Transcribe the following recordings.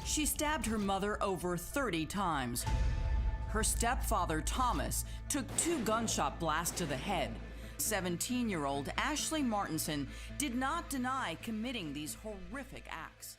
She stabbed her mother over 30 times. Her stepfather, Thomas, took 2 gunshot blasts to the head. 17-year-old Ashlee Martinson did not deny committing these horrific acts.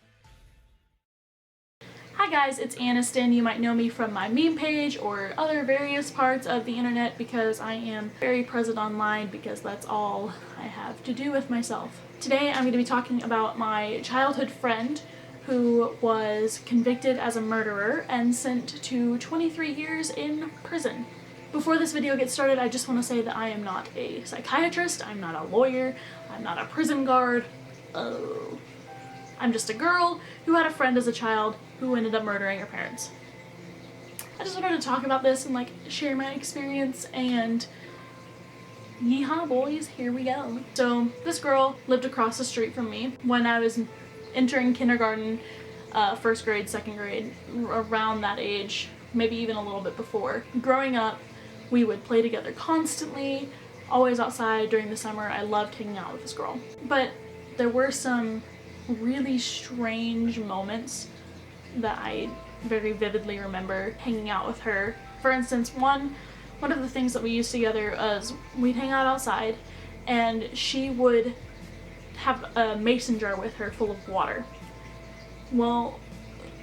Hi guys, it's Aniston. You might know me from my meme page or other various parts of the internet because I am very present online because that's all I have to do with myself. Today I'm going to be talking about my childhood friend who was convicted as a murderer and sent to 23 years in prison. Before this video gets started, I just want to say that I am not a psychiatrist, I'm not a lawyer, I'm not a prison guard. I'm just a girl who had a friend as a child who ended up murdering her parents. I just wanted to talk about this and share my experience, and yeehaw boys, here we go. So this girl lived across the street from me when I was entering kindergarten, first grade, second grade, around that age, maybe even a little bit before. Growing up, we would play together constantly, always outside during the summer. I loved hanging out with this girl. But there were some really strange moments that I very vividly remember hanging out with her. For instance, one of the things that we used together was we'd hang out outside and she would have a mason jar with her full of water. Well,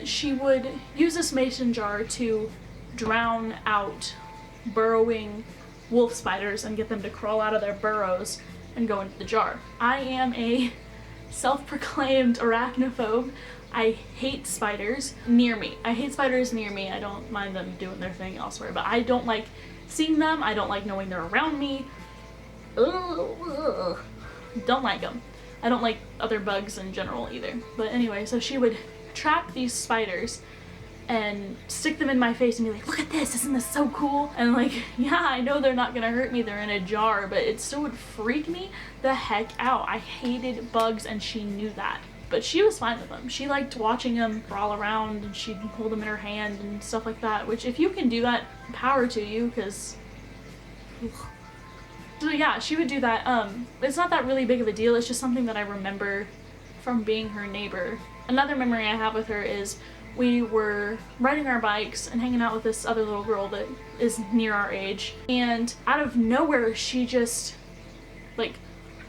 she would use this mason jar to drown out burrowing wolf spiders and get them to crawl out of their burrows and go into the jar. I am a self-proclaimed arachnophobe. I hate spiders near me. I hate spiders near me. I don't mind them doing their thing elsewhere, but I don't like seeing them. I don't like knowing they're around me. Ugh. Don't like them. I don't like other bugs in general either. But anyway, so she would trap these spiders and stick them in my face and be like, look at this, isn't this so cool? And yeah, I know they're not gonna hurt me, they're in a jar, but it still would freak me the heck out. I hated bugs and she knew that. But she was fine with them. She liked watching them crawl around and she'd hold them in her hand and stuff like that, which if you can do that, power to you, because... So yeah, she would do that. It's not that really big of a deal, it's just something that I remember from being her neighbor. Another memory I have with her is we were riding our bikes and hanging out with this other little girl that is near our age, and out of nowhere she just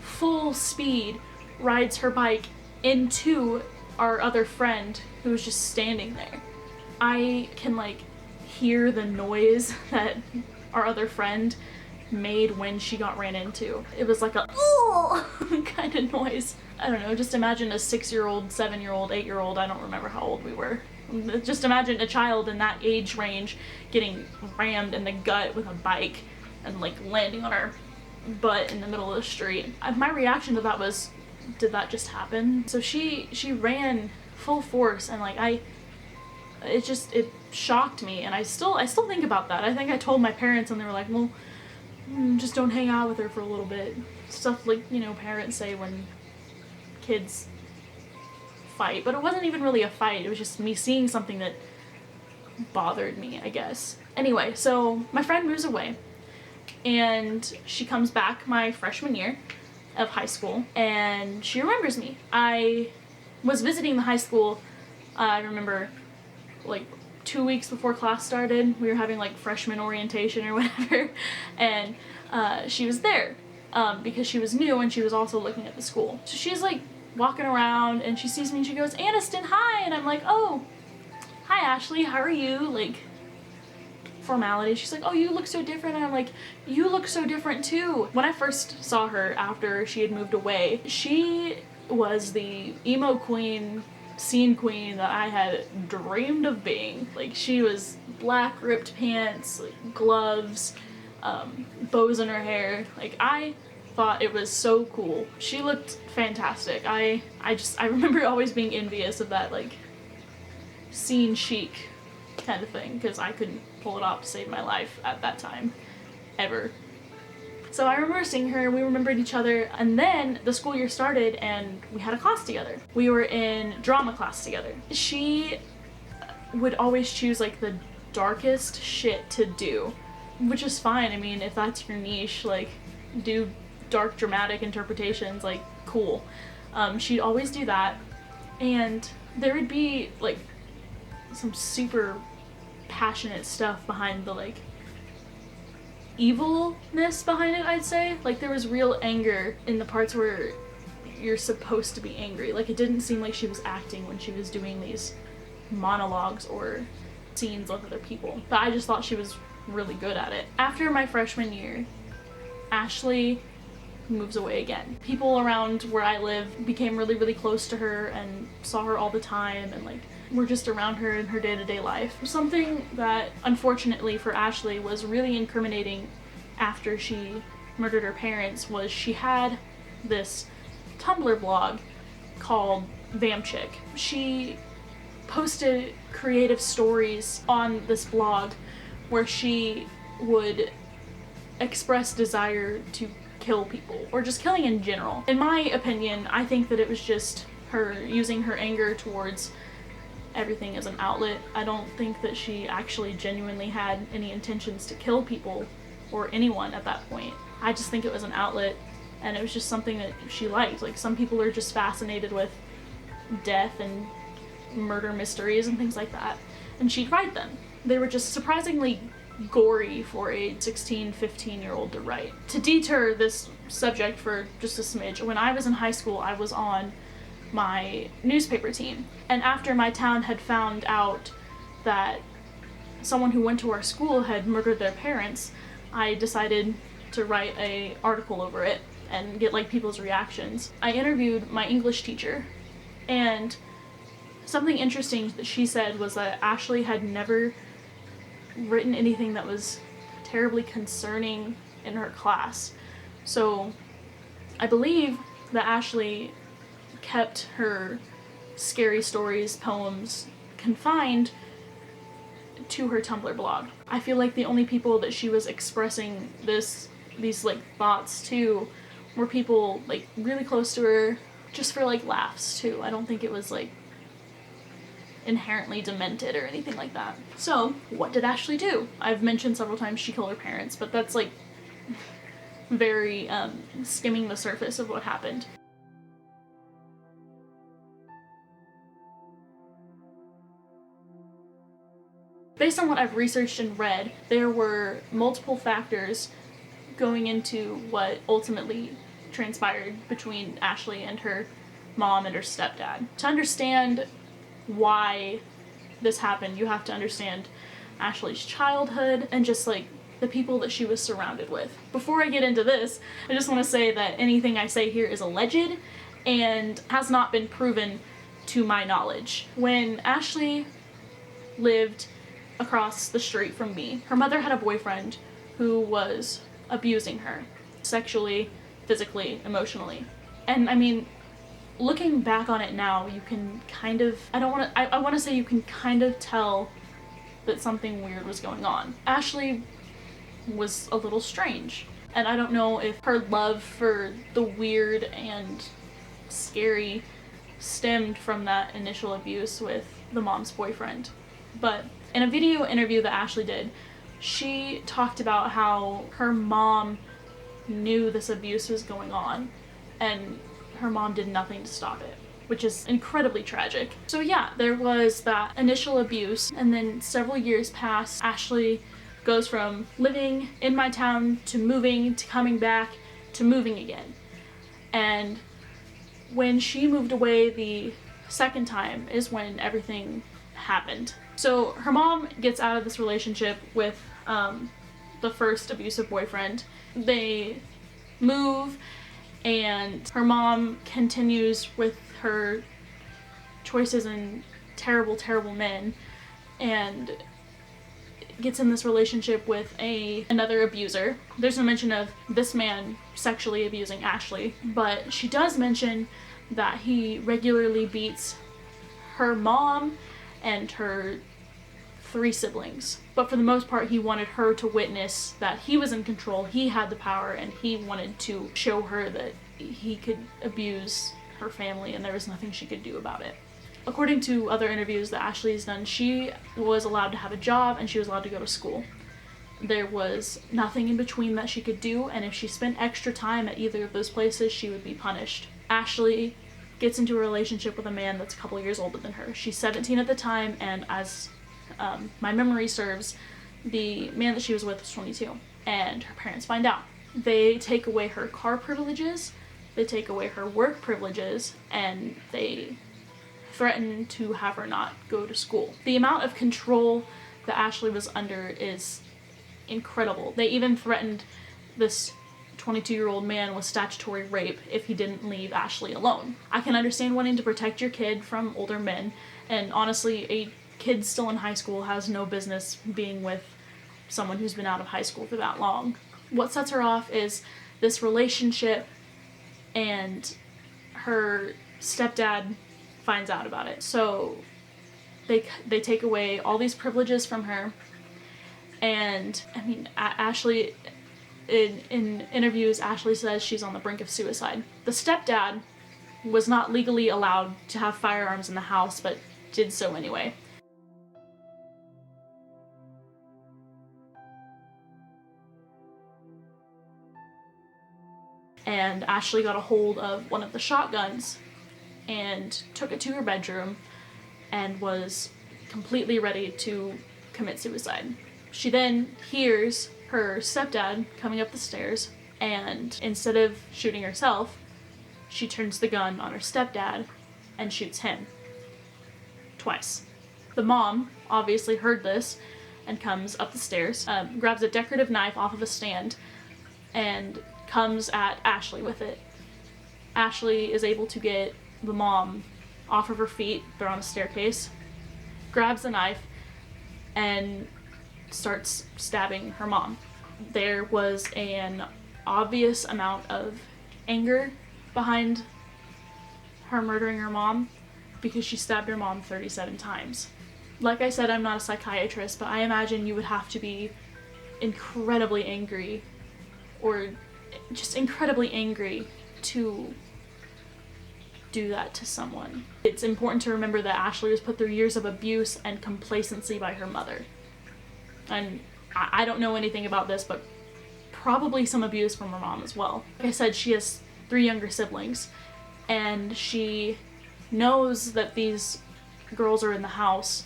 full speed rides her bike into our other friend who was just standing there. I can hear the noise that our other friend made when she got ran into. It was like a ooh kind of noise. I don't know, just imagine a 6-year-old, 7-year-old, 8-year-old, I don't remember how old we were. Just imagine a child in that age range getting rammed in the gut with a bike and landing on her butt in the middle of the street. My reaction to that was, did that just happen? So she ran full force and it shocked me, and I still think about that. I think I told my parents and they were like, well, just don't hang out with her for a little bit. Stuff parents say when kids fight, but it wasn't even really a fight, it was just me seeing something that bothered me, I guess. Anyway, so my friend moves away and she comes back my freshman year of high school and she remembers me. I was visiting the high school, I remember 2 weeks before class started, we were having freshman orientation or whatever, and she was there because she was new and she was also looking at the school. So she's walking around and she sees me and she goes, Aniston, hi! And I'm like, oh, hi Ashlee, how are you? Formality. She's like, oh, you look so different. And I'm like, you look so different too. When I first saw her after she had moved away, she was the emo queen, scene queen that I had dreamed of being. She was black ripped pants, gloves, bows in her hair. I thought it was so cool. She looked fantastic. I remember always being envious of that scene chic kind of thing, because I couldn't pull it off to save my life at that time, ever. So I remember seeing her, we remembered each other, and then the school year started and we had a class together. We were in drama class together. She would always choose the darkest shit to do, which is fine. I mean, if that's your niche, do dark dramatic interpretations, cool. She'd always do that, and there would be some super passionate stuff behind the, like, evilness behind it, I'd say. Like, there was real anger in the parts where you're supposed to be angry. Like, it didn't seem like she was acting when she was doing these monologues or scenes with other people. But I just thought she was really good at it. After my freshman year, Ashlee moves away again. People around where I live became really, really close to her and saw her all the time and, like, were just around her in her day-to-day life. Something that, unfortunately for Ashlee, was really incriminating after she murdered her parents was she had this Tumblr blog called Vamchick. She posted creative stories on this blog where she would express desire to kill people, or just killing in general. In my opinion, I think that it was just her using her anger towards everything as an outlet. I don't think that she actually genuinely had any intentions to kill people or anyone at that point. I just think it was an outlet, and it was just something that she liked. Like, some people are just fascinated with death and murder mysteries and things like that, and she'd write them. They were just surprisingly gory for a 16, 15-year-old to write. To deter this subject for just a smidge, when I was in high school, I was on my newspaper team, and after my town had found out that someone who went to our school had murdered their parents, I decided to write an article over it and get, like, people's reactions. I interviewed my English teacher, and something interesting that she said was that Ashlee had never written anything that was terribly concerning in her class. So I believe that Ashlee kept her scary stories, poems, confined to her Tumblr blog. I feel like the only people that she was expressing these like thoughts to were people, like, really close to her, just for, like, laughs too. I don't think it was, like, inherently demented or anything like that. So, what did Ashlee do? I've mentioned several times she killed her parents, but that's, like, very skimming the surface of what happened. Based on what I've researched and read, there were multiple factors going into what ultimately transpired between Ashlee and her mom and her stepdad. To understand why this happened, you have to understand Ashlee's childhood and just, like, the people that she was surrounded with. Before I get into this, I just want to say that anything I say here is alleged and has not been proven to my knowledge. When Ashlee lived across the street from me, her mother had a boyfriend who was abusing her sexually, physically, emotionally. And I mean, looking back on it now, you can kind of, I want to say you can kind of tell that something weird was going on. Ashlee was a little strange, and I don't know if her love for the weird and scary stemmed from that initial abuse with the mom's boyfriend. But in a video interview that Ashlee did, she talked about how her mom knew this abuse was going on, and her mom did nothing to stop it, which is incredibly tragic. So yeah, there was that initial abuse, and then several years pass. Ashlee goes from living in my town to moving to coming back to moving again. And when she moved away the second time is when everything happened. So her mom gets out of this relationship with the first abusive boyfriend. They move, and her mom continues with her choices in terrible, terrible men, and gets in this relationship with another abuser. There's no mention of this man sexually abusing Ashlee, but she does mention that he regularly beats her mom and her 3 siblings. But for the most part, he wanted her to witness that he was in control, he had the power, and he wanted to show her that he could abuse her family and there was nothing she could do about it. According to other interviews that Ashlee's done, she was allowed to have a job and she was allowed to go to school. There was nothing in between that she could do, and if she spent extra time at either of those places, she would be punished. Ashlee gets into a relationship with a man that's a couple years older than her. She's 17 at the time, and as my memory serves, the man that she was with was 22. And her parents find out. They take away her car privileges, they take away her work privileges, and they threaten to have her not go to school. The amount of control that Ashlee was under is incredible. They even threatened this 22-year-old man with statutory rape if he didn't leave Ashlee alone. I can understand wanting to protect your kid from older men, and honestly, a kid still in high school has no business being with someone who's been out of high school for that long. What sets her off is this relationship, and her stepdad finds out about it. So they take away all these privileges from her, and I mean, Ashlee, in interviews, Ashlee says she's on the brink of suicide. The stepdad was not legally allowed to have firearms in the house, but did so anyway. And Ashlee got a hold of one of the shotguns and took it to her bedroom and was completely ready to commit suicide. She then hears her stepdad coming up the stairs, and instead of shooting herself, she turns the gun on her stepdad and shoots him. Twice. The mom obviously heard this and comes up the stairs, grabs a decorative knife off of a stand, and comes at Ashlee with it. Ashlee is able to get the mom off of her feet, they're on a staircase, grabs the knife, and starts stabbing her mom. There was an obvious amount of anger behind her murdering her mom because she stabbed her mom 37 times. Like I said, I'm not a psychiatrist, but I imagine you would have to be incredibly angry, or just incredibly angry, to do that to someone. It's important to remember that Ashlee was put through years of abuse and complacency by her mother. And I don't know anything about this, but probably some abuse from her mom as well. Like I said, she has 3 younger siblings, and she knows that these girls are in the house,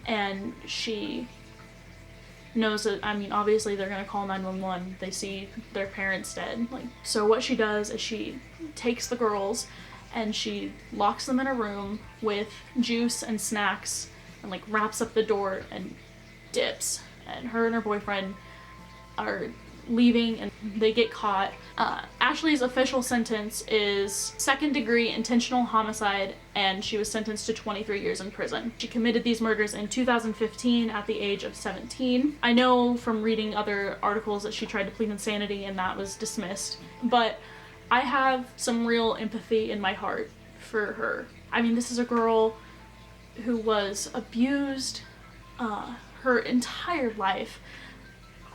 and she knows that, I mean, obviously they're gonna call 911. They see their parents dead. So what she does is she takes the girls and she locks them in a room with juice and snacks and wraps up the door and dips. And her and her boyfriend are leaving and they get caught. Ashlee's official sentence is 2nd-degree intentional homicide, and she was sentenced to 23 years in prison. She committed these murders in 2015 at the age of 17. I know from reading other articles that she tried to plead insanity and that was dismissed, but I have some real empathy in my heart for her. I mean, this is a girl who was abused her entire life,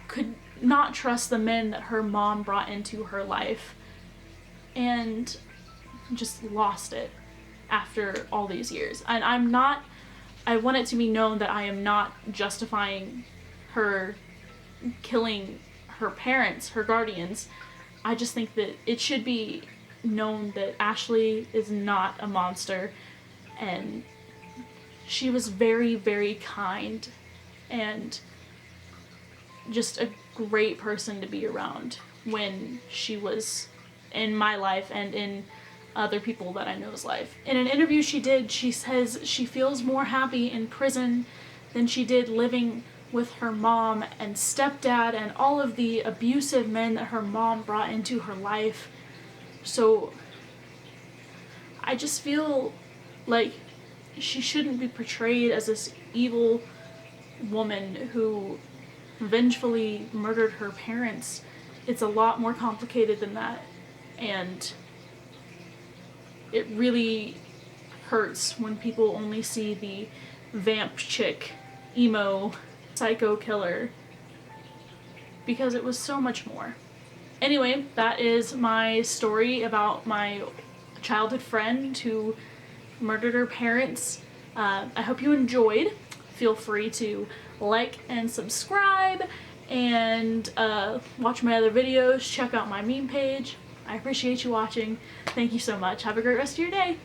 could not trust the men that her mom brought into her life, and just lost it after all these years. And I want it to be known that I am not justifying her killing her parents, her guardians. I just think that it should be known that Ashlee is not a monster, and she was very, very kind and just a great person to be around when she was in my life and in other people that I know's life. In an interview she did, she says she feels more happy in prison than she did living with her mom and stepdad and all of the abusive men that her mom brought into her life. So I just feel like she shouldn't be portrayed as this evil woman who vengefully murdered her parents. It's a lot more complicated than that, and it really hurts when people only see the vamp chick, emo, psycho killer, because it was so much more. Anyway, that is my story about my childhood friend who murdered her parents. I hope you enjoyed. Feel free to like and subscribe and watch my other videos. Check out my meme page. I appreciate you watching. Thank you so much. Have a great rest of your day.